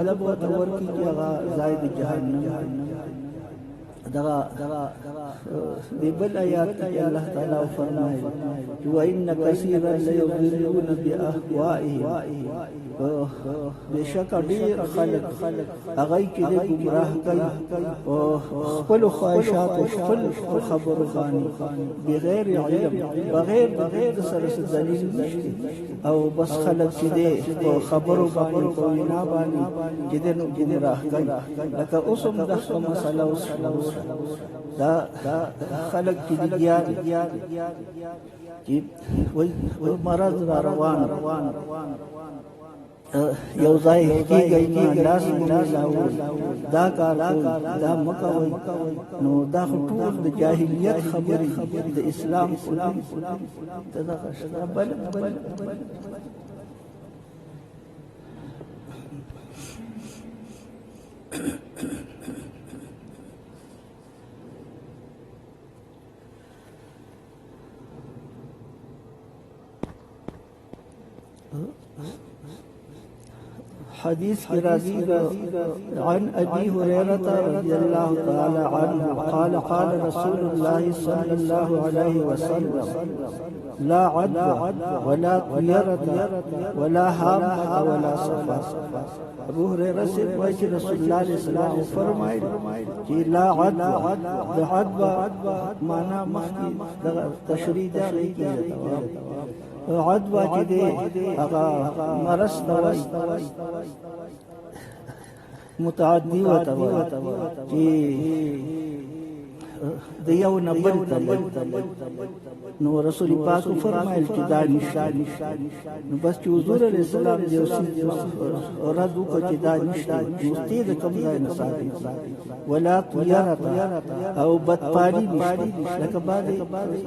طلب وتور کی زائد جهنم دغا ببل آیات کی اللہ تعالی فرمائے وَإِنَّ كَثِيرًا لَيُضِلُّونَ بِأَهْوَائِهِمْ بشک ډیر خلق هغه کې د گمراه کوي او خپل خواهشات او خپل خبرو باندې بغیر علم بغیر سره دلیل نشته او بس خلق چې دې خبرو باندې کوي نه باندې چې دې نو گمراه کوي لکه اوسم د مسله اوس دا خلق چې دي وای مرض روان یو ځای کېږي نه لاس ملاو دا کار دا مکوي نو دا ټول د جاهلیت خبرې د اسلام دا بل حديث راضي عن أبي هريرة رضي الله تعالى عنه قال رسول الله صلى الله عليه وسلم لا عدوى ولا طيرة ولا هامة ولا صفا ابو هريرة سے پوچھ رسول اللہ علیہ السلام فرمائے کہ لا عدوى معنی مخی تشریح داری کی عدوى چې دی هغه مرض متعدی وته چې د یو نبل نو رسول پاک فرمایل چې دا نشته نو بس چې حضور علیہ السلام دی رد وکړي چې دا نشته مستې د کوم ځای نه ساتي ولا طیرة او بدپاری نشته لکه باندې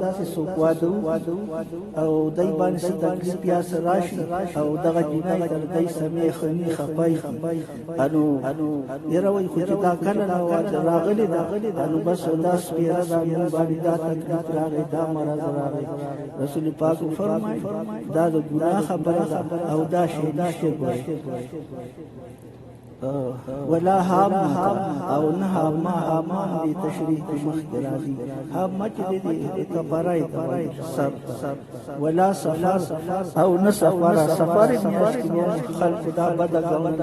داسې څوک واده او دای باندې څه تکلیف پیاس راشي او دغه جنای تر دای سمې خني خپای انو یروي خو چې دا کله راغلي انو بس دا سپیره دا مون باندې دا تکلیف راغی دا مرض راغی رسول پاک فرمایي دا د ګناه خبره او دا شی نشته ولا هام او نه ما دي تشریح مخکرازي هم چې دي کفاره سب ولا سفر او نه سفر میاشت خلق دا بد ګوند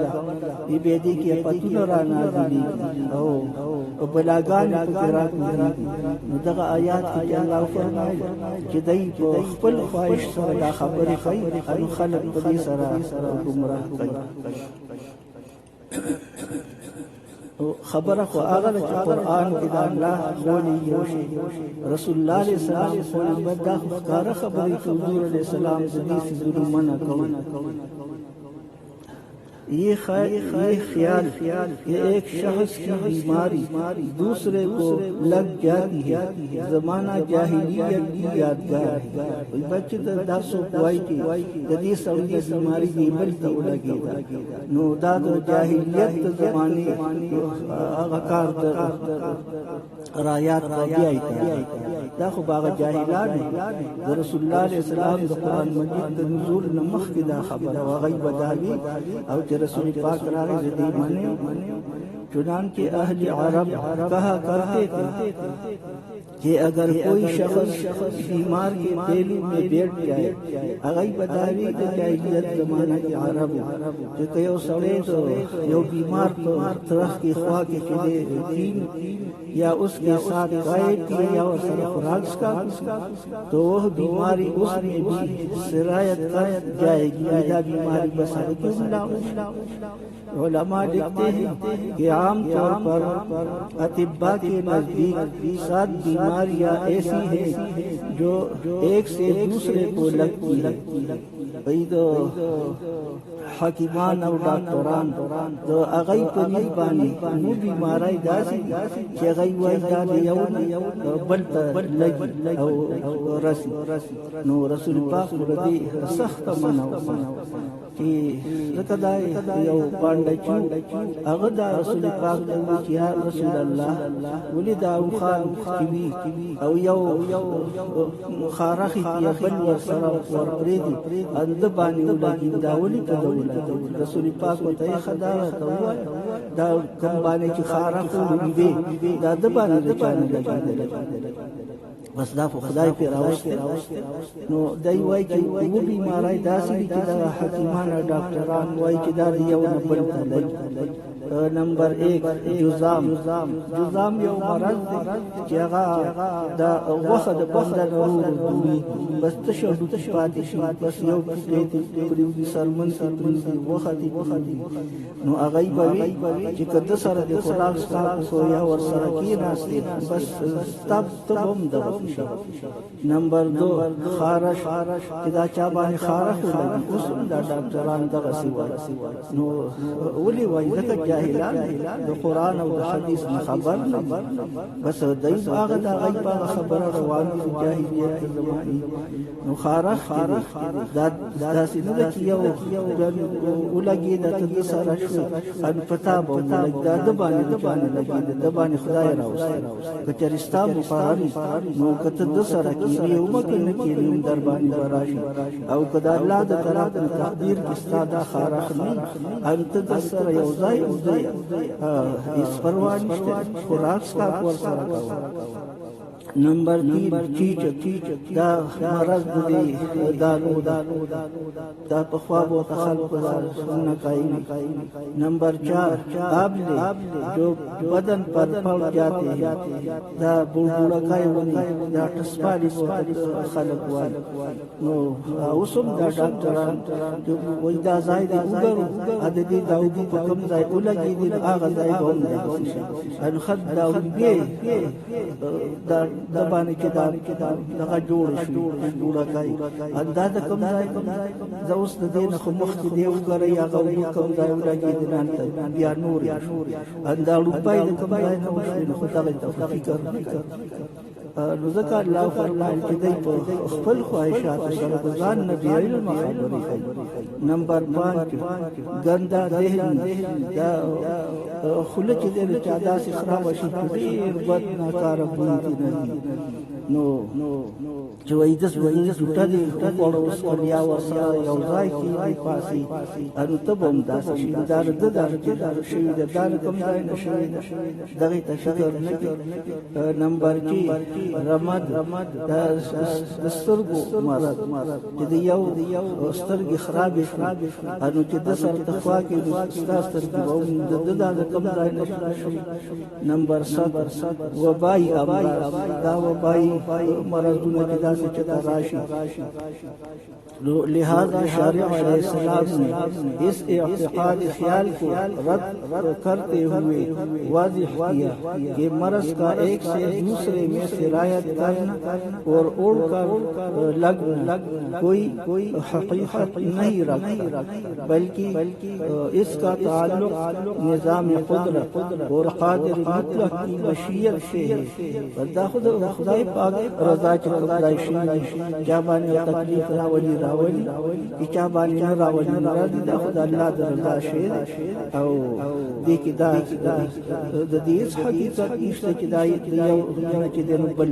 دی به دي کې پتون را نازلي او بلاغان فکرات نو دغه آیات کې الله فرمایي چې دای په خپل خواهش سره دا خبره کوي او خلق په دې سره گمراه کوي خبره خو هغه چې قرآن کې دا الله غوړي یو شی رسول الله علیه السلام پیغمبر دا ښکارا خبرې کوي حضور علیه السلام دې سيزونو منع کوي یہ خیال کہ ایک شخص کی بیماری دوسرے کو لگ جاتی ہے زمانہ جاہلیت کی یادگار ہے بچے درسو کوئی کی جدی سوی بیماری دی بلتی لگی نو دا جاہلیت زمانے اغکار رایات راجعی دا خو باغ جاهلان رسول الله علیه السلام د قران مجید د نزول نمخ کی دا خبره وغیب داوی او چې رسول پاک راغی دې معنی چنانکہ اہل عرب کہا کرتے تھے کہ اگر کوئی شخص بیمار کے پہلو میں بیٹھ جائے اگئی بداوی تو جاہلیت زمانہ کے عرب کہ کہو سڑے تو یو بیمار تو طرح کی خواہ کے چلے تین یا اس کے ساتھ قائد کی یا سر خوراک کا تو وہ بیماری اس میں بھی سرایت کر جائے گی یا بیماری بسا کیوں علماء لکھتے ہیں کہ عام طور پر اطباء کے نزدیک 7 بیماریاں ایسی ہیں جو ایک سے دوسرے کو لگتی ہے تو حکیمان او ډاکټران د اغای په نسبانی نو بیماری داسي چې اغای وای دا یو بل ته لګي او رسي نو رسول پاک دې سخت منو چې چې زکه دا یو باندې چې هغه د رسول پاک د یا رسول الله ولید او خان کی او یو خارخي یا بل ور سره ور پریدي اند باندې ولګي دا ولید رسول پاک ته خدا ته دا کوم باندې چې خارخ ولګي دا د باندې چانه لګي بس دا خدای په راوسته نو دای وای چې و بیماری داسې دي چې دا حکیمان او ډاکټران وای چې دا یو نه بل نمبر 1 جزام یو مرض دی چې هغه دا وخت د بندر ورو بس تشهد پاتې شي بس یو پریو دي سرمن سي وخت نو هغه به چې کده سره د خوراک څخه سویا ور سره کې ناشته بس تب هم د نمبر 2 خارش چې دا چا باندې خارش ولګي اوس دا ډاکټران دغه سی وایي نو ولي وایي ځکه جاهلان د قران او د حدیث خبر نه بس دای هغه د غیب خبره روانه د جاهلیت زمانه نو خارش دا سینه چې یو ولګي د تد سره شو ان پتا به دا د باندې لګي د باندې خدای راوځي کچرستا مقرر نو کته د سره کې یو مکنه کې نوم در باندې راشي او کدا الله د طرف تقدیر کې ستاده خارخ نه انت د سره یو ځای اس پروا نشته خوراک کا ور سره کوي نمبر 3 چیچ دا مرض دی دالو دا په خوا بو خلق نه کوي نمبر 4 آبله جو بدن پر پڑ جاتے ہیں دا بوڑا کای ونی دا ټسپالی خلق وای نو اوسم دا ډاکټران جو وای دا ځای دی وګورو ا دې داودي په کوم ځای ولګي دي هغه ځای باندې ان خد داودي دا باندې کې دا جوړ شو جوړه کوي انداز کوم ځای زوس د دې نه مخ کې دی وګورئ هغه کوم ځای ولګي دي نن ته بیا نور اندا روپای د کوم ځای نه وشو خو دا فکر نو ځکه الله فرمایي چې دوی په خپل خواهشات سره ځان نه دی علم خبرې کوي نمبر 5 ګندا ذهن دا خله چې د چادا سي خراب شي ډیر بد ناکاره بوتي نه نو چې وایي د ټوټه دی په اوس کړیا ورسره یو ځای کې پاسي ان ته بم داسې شي دا شي دا کوم ځای نشي دغه تشکر نه نمبر 2 رمد د سترګو مرض چې د یو سترګې خراب انو چې د سر تخوا کې د سترګې وو د کوم ځای نشي نمبر 7 وبای دا وبای مرضونه داسې چې راشي لہذا شارع علیہ السلام نے اس اعتقاد خیال کو رد کرتے ہوئے واضح کیا کہ مرض کا ایک سے دوسرے میں سرایت کرنا اور اوڑ کر لگنا کوئی حقیقت نہیں رکھتا بلکہ اس کا تعلق نظام قدرت اور قادر مطلق کی مشیت سے ہے خدای پاک رضا چکردائی شیئی کیا بانے تکلیف راولی راولی چا باندې نه راوړي مراد د خدای الله د رضا شی او دې کې دا د دې حقیقت نشته چې دا یو دنیا کې د بل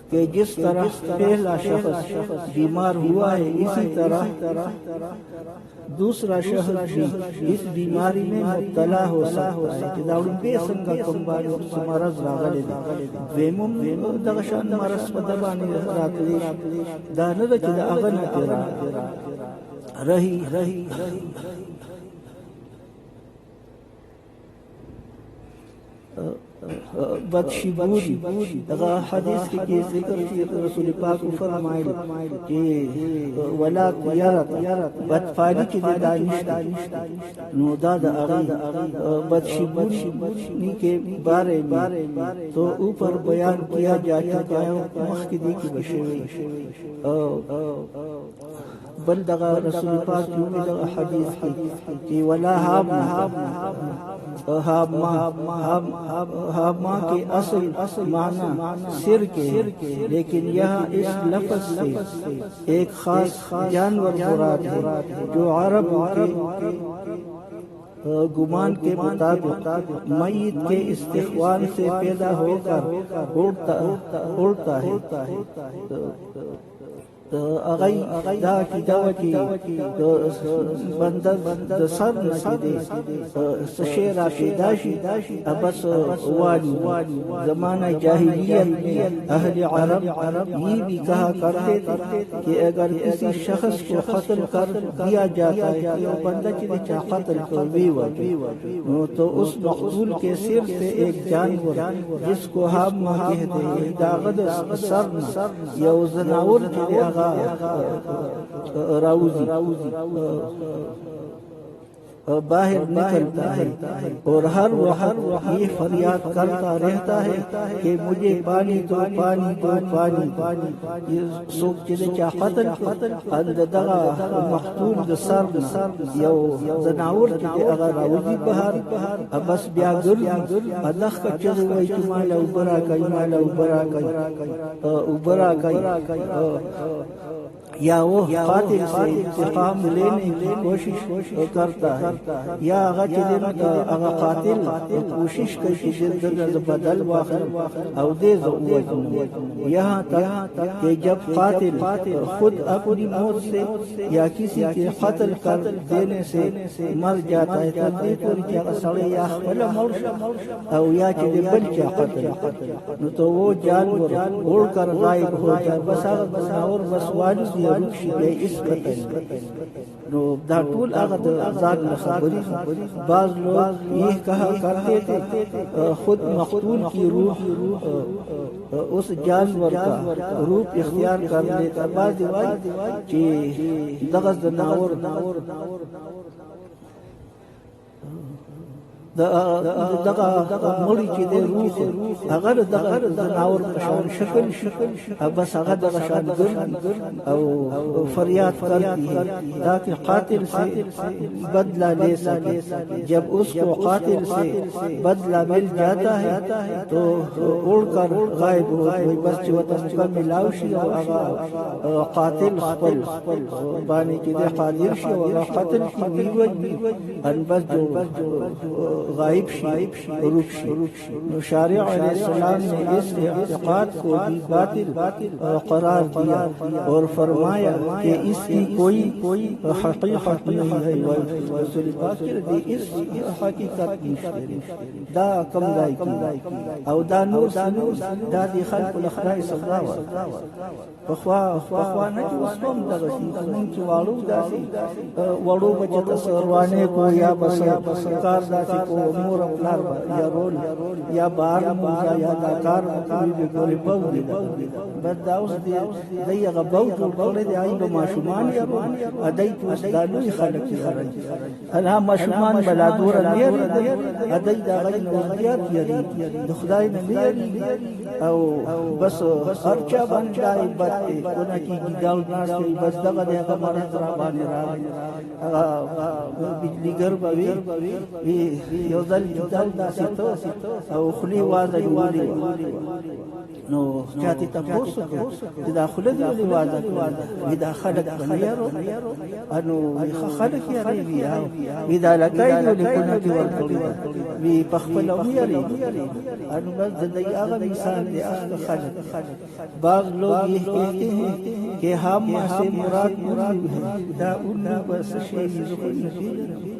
کہ جس طرح پہلا شخص بیمار ہوا ہے اسی طرح دوسرا شخص بھی اس بیماری میں مبتلا ہو سکتا ہے کہ داون به څنګه کوم باندې مرض راغلی دی ومم دغه شان مرض په د باندې راتلی دا نه چې دا هغه نه رہی بدشبوری دغه حدیث کې ذکر شوی رسول پاک فرمایي چې ولا طیرت بدفالی چې دانش نو دا د هغه بدشبوری کې بارے میں تو اوپر بیان کیا جا چکا ہے مخ کې دی کې بشوي بل دغه رسول پاک یو دغه حدیث کې ولا ما کی اصل معنی سر کے لیکن یہاں اس لفظ سے ایک خاص جانور مراد ہے جو عرب کے گمان کے مطابق میت کے استخوان سے پیدا ہو کر اڑتا ہے اغی دا کی دوا کی بندر سر نشدی سشیرا پیداشی بس والی زمانہ جاہلیت اہل عرب یہ بھی کہا کرتے تھے کہ اگر کسی شخص کو قتل کر دیا جاتا ہے کہ وہ بندہ چاہ قتل کر بھی تو اس مقتول کے سر سے ایک جانور جس کو ہم کہتے ہیں داغد سر یا زناور کے راوزی باہر نکلتا ہے اور ہر وقت یہ فریاد کرتا رہتا ہے کہ مجھے پانی دو یہ سوک چلے چاہ قتل اند دغا مقتول سر یو زناور چلے اگر راوزی بہار بس بیا گرد ادخ کا چلے وی مالا اوبرا کئی یا وہ قاتل سے انتقام لینے کی کوشش کرتا ہے یا اگر قاتل کوشش کرتی جلد بدل واخر او دے زوجن یہاں تک کہ جب قاتل خود اپنی موت سے یا کسی کے قتل کر دینے سے مر جاتا ہے تبدیل پوری کیا سڑے یا خلا مرش او یا چلے بل کیا قتل تو وہ جانور اڑ کر غائب ہو جائے بس اور بس واجب رکشی بے اس قتل نو دا ټول هغه د ځان خبري بعض لوگ یہ کہا کرتے تھے خود مقتول کی روح اس جانور کا روپ اختیار کر لیتا بعض کہ دغز ناور دغه مړی چې د روح هغه دغه زناور په شان شکل بس هغه دغه شان ګرځي او فریاد کرتی ہے تاکہ قاتل سے بدلہ لے سکے جب اس کو قاتل سے بدلہ مل جاتا ہے تو اڑ کر غائب ہو گئی بس جو کا ملاوشی او قاتل خپل بانی کی قادر شي او قاتل کی ویوج ان بس جو غائب شي روک شي نو شارع علیہ السلام نے اس اعتقاد کو بھی باطل قرار دیا اور فرمایا کہ اس کی کوئی حقیقت نہیں ہے رسول پاک دی اس حقیقت نہیں دا کم دای کی او دا نور دا دی خلق الاخلاق صدا فخوا نه وسوم دغه کوم چې والو داسي وړو بچت سروانه کو یا بس کار داسي کو امور خپل یا رول یا بار یا دکار کوي ګوري بوږي بد داوس دی دغه بوږ ټول دی ایله ماشومان یا ادای په دالوی خلک راځي انا ماشومان بلا دور لري ادای دا غي نوځيات یری د خدای نه لري او بس خرچا باندې بد کونا کی ګاو ناس بس دغه دغه مرز را باندې را بجلی ګر بوي یو ځل جدال داسې او خلی واده جوړي نو چاته تاسو ته داخله دی واده دا خلق بنیارو انو خلق یې وی دا لکای نو لیکونه کې ورکړي وی پخپل ویری انو بس د هغه مثال دی اصل خلق بعض لوگ یہ کہتے ہیں کہ ہم سے مراد ہے دا ان بس شیء ذکر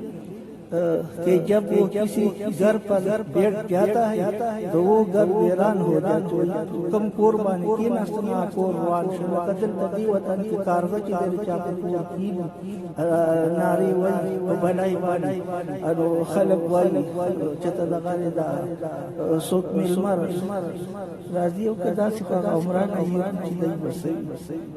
کہ جب وہ کسی گھر پر بیٹھ جاتا ہے تو وہ گھر ویران ہو جاتا ہے کم قربانی کی نسنا قربان شما قتل تدی وطن کی کارغ کی دل چاپ کو کی ناری وای بنای بنای انو خلق وای چته دغه دا سوک ملمر راضیو کدا سپا عمران ایوان چې دی بس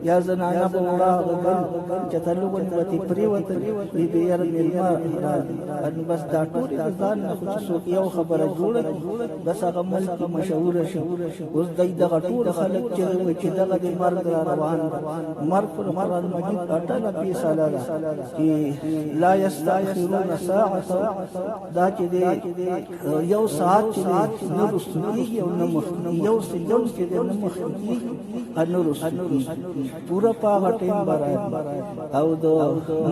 یا زنانا بولا غل چته لوګن وتی پری وته بی بیر ملمر ان بس دا ټول ځان نه خو څوک یو خبره جوړه بس هغه ملک مشهور شي اوس دغه ټول خلک چې دغه د مرګ را روان مرګ پر قرآن مجید 88 ساله ده چې لا یستأخرون ساعه دا چې یو ساعت چې نه رسېږي او نه مخکې یو سکند چې نه مخکې ان رسېږي پورا پاغه ټیم برابر او د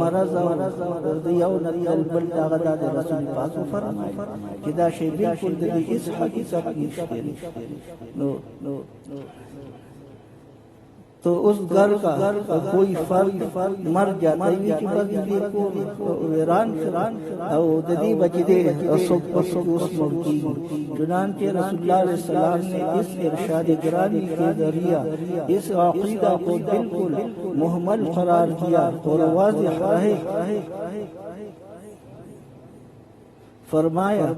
مرز او د یو نل بل دغه د رسول پاک فرمایي چې دا شی بالکل د هیڅ حقیقت نشته نو تو اس گھر کا کوئی فرد مر جاتا ہے کہ بس یہ کو ویران او ددی بچی دے سب اس ملکی چنانچہ رسول اللہ علیہ السلام نے اس ارشاد گرامی کے ذریعہ اس عقیدہ کو بالکل محمل قرار دیا اور واضح رہے فرمایا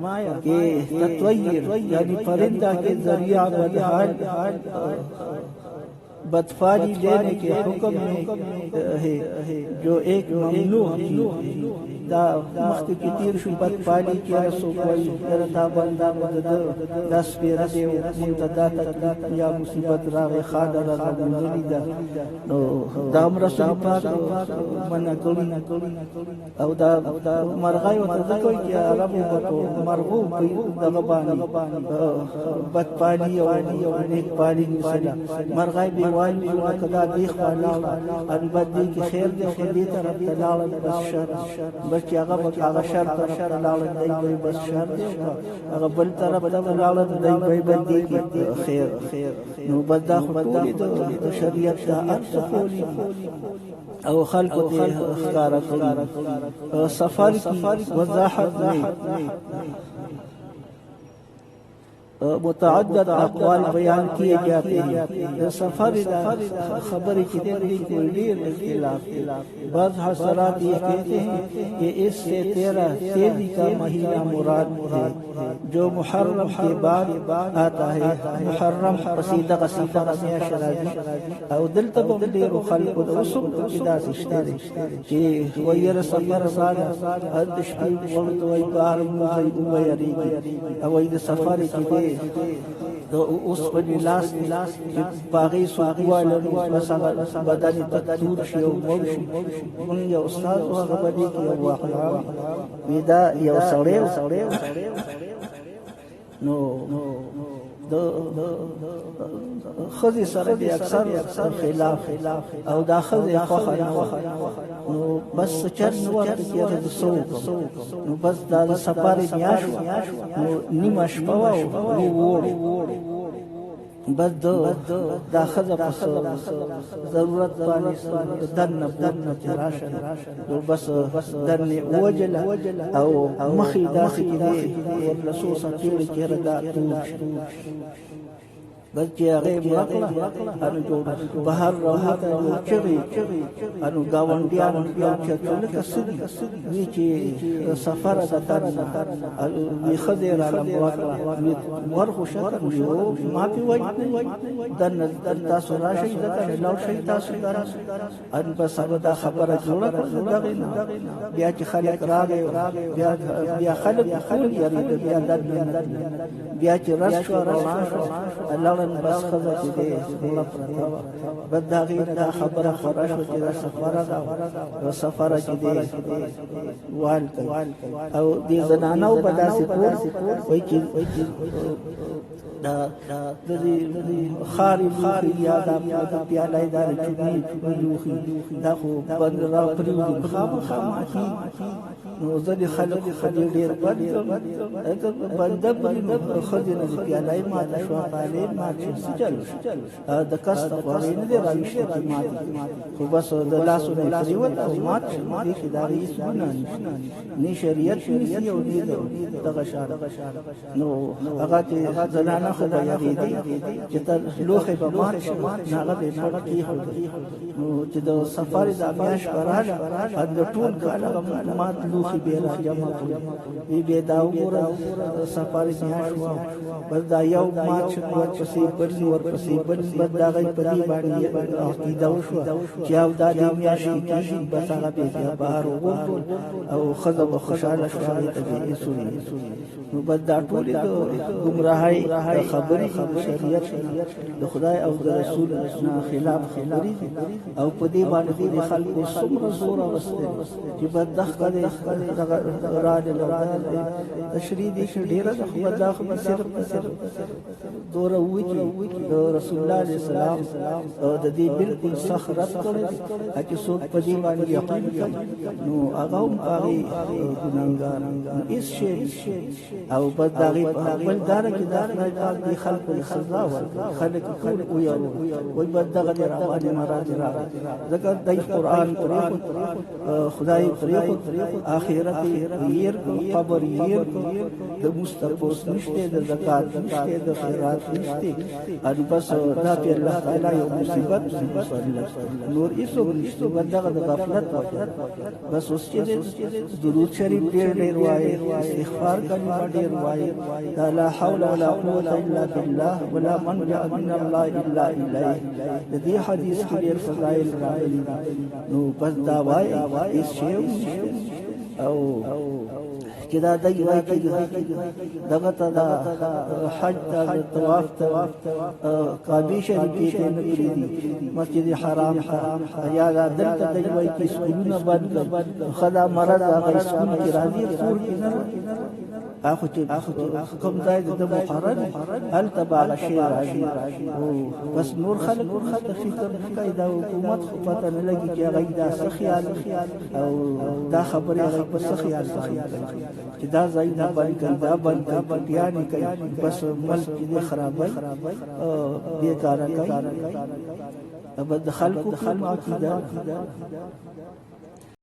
کہ تطویر یعنی پرندہ کے ذریعہ بدحال بدفالی لینے کے حکم میں ہے جو ایک ممنوع دا مخت کی تیر شو بدفالی کیا سو کوئی دا بندہ مدد دس پیر دے منتدا تکلیف یا مصیبت راغ خادر رغمزلی دا دام رسول پاک منع کری او دا مرغای و تذکوی کیا رب بطو مرغو پی دغبانی بدفالی و نیک پالی نسلا مرغای بیوان جو کدا دیخ والا البت دی کی خیر دے خلی طرف تلال بس شر بس هغه هغه شر طرف تلال دی بس شر دی هغه بل طرف تلال دی بل دی کی خیر نو بدا خطول د شریعت دا ادخولی او خلق ته اخکار کړي سفر کی وضاحت میں متعدد اقوال بیان کیے جاتے ہیں سفر خبر کی دیر اختلاف بعض حضرات یہ کہتے ہیں کہ اس سے 13 کا مہینہ مراد ہے جو محرم کے بعد آتا ہے محرم قصیدہ میں شرازی او دلتب دیر خلق وسم کدا سشتری کہ ویر سفر سالا ادشکی ولت وی بار موزی ویری او اید سفر کی اوس په لاس باغی سوغواله مثلا بدن تکتور شي او موشي مون یو استاد هغه باندې کې یو واقعا ودا یو سړی نو خذي سره دي اکثر خلاف او دا خذي خوخه نو بس چر نو وخت کې د سو نو بس دا سفر میاشو نو نیمه شپه وو بس دا خذ ضرورت باندې دن راشه نو بس دن وجل او مخي داسې دي ورسو سکیړي کې ردا بس چې هغه مقله انو جوړ بهر راوته چغي انو گاونډیان چې ټول کسدي وی چې سفر د تر وی خدای را لمواکله ورخو شته یو ما په وای دن تاسو راشي ځکه لور شي تاسو درا ان په سبا دا خبره جوړه دغه بیا چې خلک راغی بیا خلک خلک یاري بیا دن بیا چې راشو الله بس خذا چې دې مولا پرتا بداغي دا خبره خراشو چې دا سفر چې دې وال او دې زنانو په داسې کور وای چې دا خاري یاد اپ پیاله دا چوبي لوخي دا خو بند را پریږي خامخا نو ځل خلک خدي ډیر بند خدي نه پیاله ما د شو پاله ما چې چل د کست غوړې نه دی راوښته ما خو بس د لاسو نه پریوت او مات دې کې دا هیڅ ګناه نه شریعت نه یو دی دغه شار نو هغه چې زنانه خو به یریدي چې تر لوخه په مات هغه به مات کیږي نو چې د سفر د میاش پراله د ټول کاله مات لوخ لوخي به را جمع کړو به دا وګوره سفر میاش و بس دا یو مات شو ورپسې بل ورپسې بل بد دا غي په دې باندې عقیده وشو چې او دا د میاش کېږي بس هغه به بهر وګورل او خزه خوشاله شوې ته به سوري نو بد دا ټول د گمراهي خبرې شریعت د خدای او د رسول نه خلاف خبرې او په دې باندې د خلکو څومره زور واستي چې بد دغه راځي تشریح دي چې ډیره د خدای داخل صرف دور وی چې رسول الله عليه السلام د دې بالکل صخرت کړي چې څوک په دې باندې یقین کوي نو هغه هم هغه ګناګار هیڅ شی او بد دغه بل دار کې داخله دي خلکو سزا ورکړي خلک ټول وي وي بد دغه روانه مراد ذکر د قرآن خدای پرې آخرت ير قبر ير د مستقوس نشته د زکات نشته د خیرات نشته ان بس دا په الله تعالی یو مصیبت نور ایسو نشته بدغه د غفلت بس اوس چې درود شریف ډېر وایي استغفار کوي ډېر وایي لا حول ولا قوه الا بالله ولا منجا من الله الا الیه د دې حدیث کې ډېر فضایل راغلي نو بس دا وایي هیڅ شی او چې دا دای وایي دغه ته دا حج ته طواف کعبه شریف ته نه کړی مسجد حرام یا دا دلته دای وایي چې سکولونه بند خدا مرض هغه سکول کې راځي سور کې نه اخو چې کوم ځای د محرم هل تبع شي راځي او بس نور خلک فکر نه کوي دا حکومت خو پته نه لګي چې هغه دا خیال او دا خبره هغه په خیال چې دا ځای نه باندې دا باندې یعنی کوي بس ملک دې خرابای بیکاره کوي اب د خلکو عقیده